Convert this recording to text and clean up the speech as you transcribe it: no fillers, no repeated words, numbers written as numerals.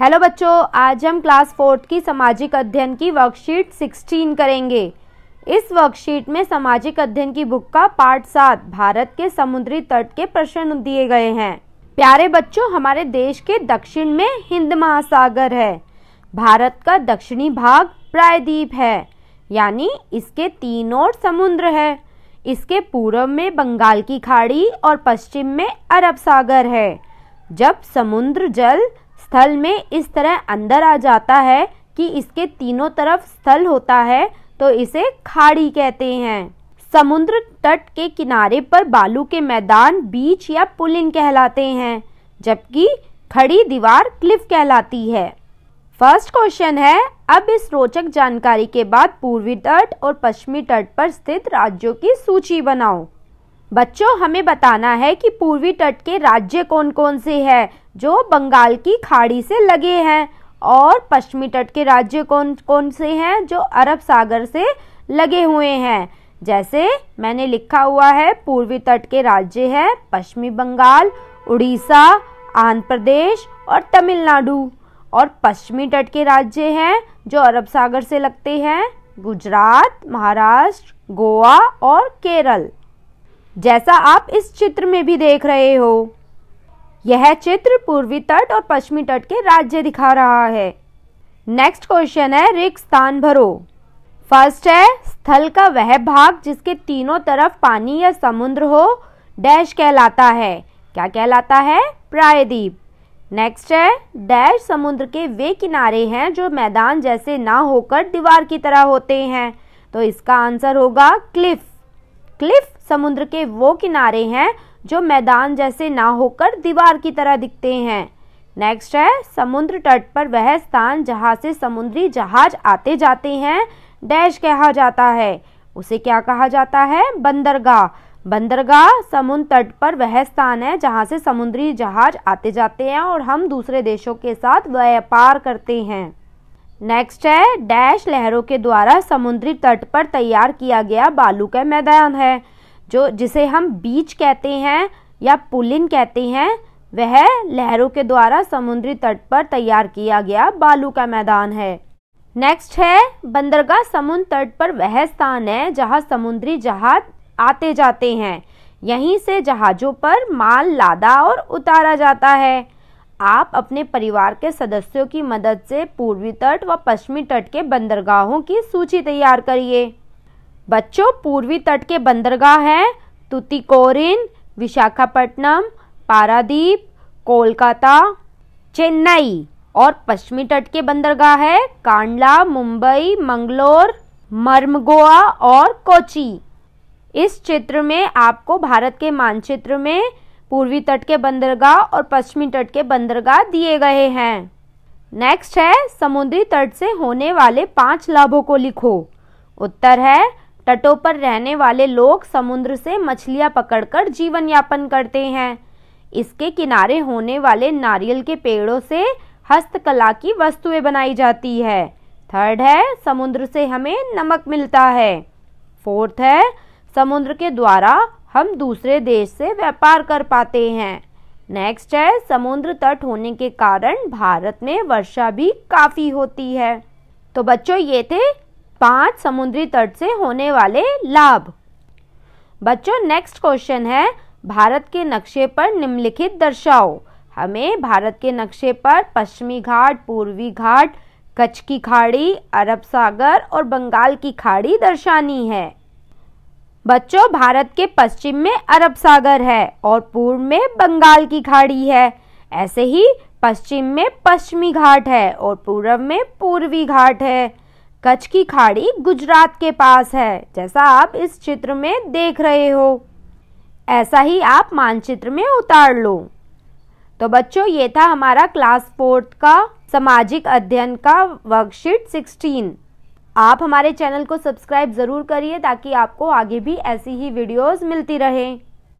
Hello बच्चों, आज हम क्लास 4 की सामाजिक अध्ययन की वर्कशीट 16 करेंगे। इस वर्कशीट में सामाजिक अध्ययन की बुक का पार्ट 7 भारत के समुद्री तट के प्रश्न दिए गए हैं। प्यारे बच्चों, हमारे देश के दक्षिण में हिंद महासागर है। भारत का दक्षिणी भाग प्रायद्वीप है, यानी इसके 3 ओर समुद्र है। इसके पूर्व में बंगाल की खाड़ी और पश्चिम में अरब सागर है। जब समुद्र जल स्थल में इस तरह अंदर आ जाता है कि इसके तीनों तरफ स्थल होता है तो इसे खाड़ी कहते हैं। समुद्र तट के किनारे पर बालू के मैदान बीच या पुलिन कहलाते हैं, जबकि खड़ी दीवार क्लिफ कहलाती है। फर्स्ट क्वेश्चन है, अब इस रोचक जानकारी के बाद पूर्वी तट और पश्चिमी तट पर स्थित राज्यों की सूची बनाओ। बच्चों, हमें बताना है कि पूर्वी तट के राज्य कौन कौन से हैं जो बंगाल की खाड़ी से लगे हैं, और पश्चिमी तट के राज्य कौन कौन से हैं जो अरब सागर से लगे हुए हैं। जैसे मैंने लिखा हुआ है, पूर्वी तट के राज्य हैं पश्चिमी बंगाल, उड़ीसा, आंध्र प्रदेश और तमिलनाडु, और पश्चिमी तट के राज्य हैं जो अरब सागर से लगते हैं गुजरात, महाराष्ट्र, गोवा और केरल। जैसा आप इस चित्र में भी देख रहे हो, यह चित्र पूर्वी तट और पश्चिमी तट के राज्य दिखा रहा है। नेक्स्ट क्वेश्चन है, रिक्त स्थान भरो। फर्स्ट है, स्थल का वह भाग जिसके तीनों तरफ पानी या समुद्र हो डैश कहलाता है। क्या कहलाता है? प्रायद्वीप। नेक्स्ट है, डैश समुद्र के वे किनारे हैं जो मैदान जैसे ना होकर दीवार की तरह होते हैं, तो इसका आंसर होगा क्लिफ। क्लिफ समुद्र के वो किनारे हैं जो मैदान जैसे ना होकर दीवार की तरह दिखते हैं। नेक्स्ट है, समुद्र तट पर वह स्थान जहां से समुद्री जहाज आते जाते हैं डैश कहा जाता है। उसे क्या कहा जाता है? बंदरगाह। बंदरगाह समुद्र तट पर वह स्थान है जहां से समुद्री जहाज आते जाते हैं और हम दूसरे देशों के साथ व्यापार करते हैं। नेक्स्ट है, डैश लहरों के द्वारा समुद्री तट पर तैयार किया गया बालू का मैदान है, जो जिसे हम बीच कहते हैं या पुलिन कहते हैं। वह लहरों के द्वारा समुद्री तट पर तैयार किया गया बालू का मैदान है। नेक्स्ट है, बंदरगाह समुद्र तट पर वह स्थान है जहां समुद्री जहाज आते जाते हैं। यहीं से जहाजों पर माल लादा और उतारा जाता है। आप अपने परिवार के सदस्यों की मदद से पूर्वी तट व पश्चिमी तट के बंदरगाहों की सूची तैयार करिए। बच्चों, पूर्वी तट के बंदरगाह हैं तुतीकोरिन, विशाखापट्टनम, पारादीप, कोलकाता, चेन्नई, और पश्चिमी तट के बंदरगाह है कांडला, मुंबई, मंगलोर, मर्मगोआ और कोची। इस चित्र में आपको भारत के मानचित्र में पूर्वी तट के बंदरगाह और पश्चिमी तट के बंदरगाह दिए गए हैं। नेक्स्ट है, समुद्री तट से होने वाले 5 लाभों को लिखो। उत्तर है, तटों पर रहने वाले लोग समुद्र से मछलियां पकड़कर जीवन यापन करते हैं। इसके किनारे होने वाले नारियल के पेड़ों से हस्तकला की वस्तुएं बनाई जाती है। थर्ड है, समुद्र से हमें नमक मिलता है। फोर्थ है, समुद्र के द्वारा हम दूसरे देश से व्यापार कर पाते हैं। नेक्स्ट है, समुद्र तट होने के कारण भारत में वर्षा भी काफी होती है। तो बच्चों, ये थे 5 समुद्री तट से होने वाले लाभ। बच्चों, नेक्स्ट क्वेश्चन है, भारत के नक्शे पर निम्नलिखित दर्शाओ। हमें भारत के नक्शे पर पश्चिमी घाट, पूर्वी घाट, कच्छ की खाड़ी, अरब सागर और बंगाल की खाड़ी दर्शानी है। बच्चों, भारत के पश्चिम में अरब सागर है और पूर्व में बंगाल की खाड़ी है। ऐसे ही पश्चिम में पश्चिमी घाट है और पूर्व में पूर्वी घाट है। कच्छ की खाड़ी गुजरात के पास है, जैसा आप इस चित्र में देख रहे हो। ऐसा ही आप मानचित्र में उतार लो। तो बच्चों, ये था हमारा क्लास 4 का सामाजिक अध्ययन का वर्कशीट 16। आप हमारे चैनल को सब्सक्राइब ज़रूर करिए ताकि आपको आगे भी ऐसी ही वीडियोस मिलती रहें।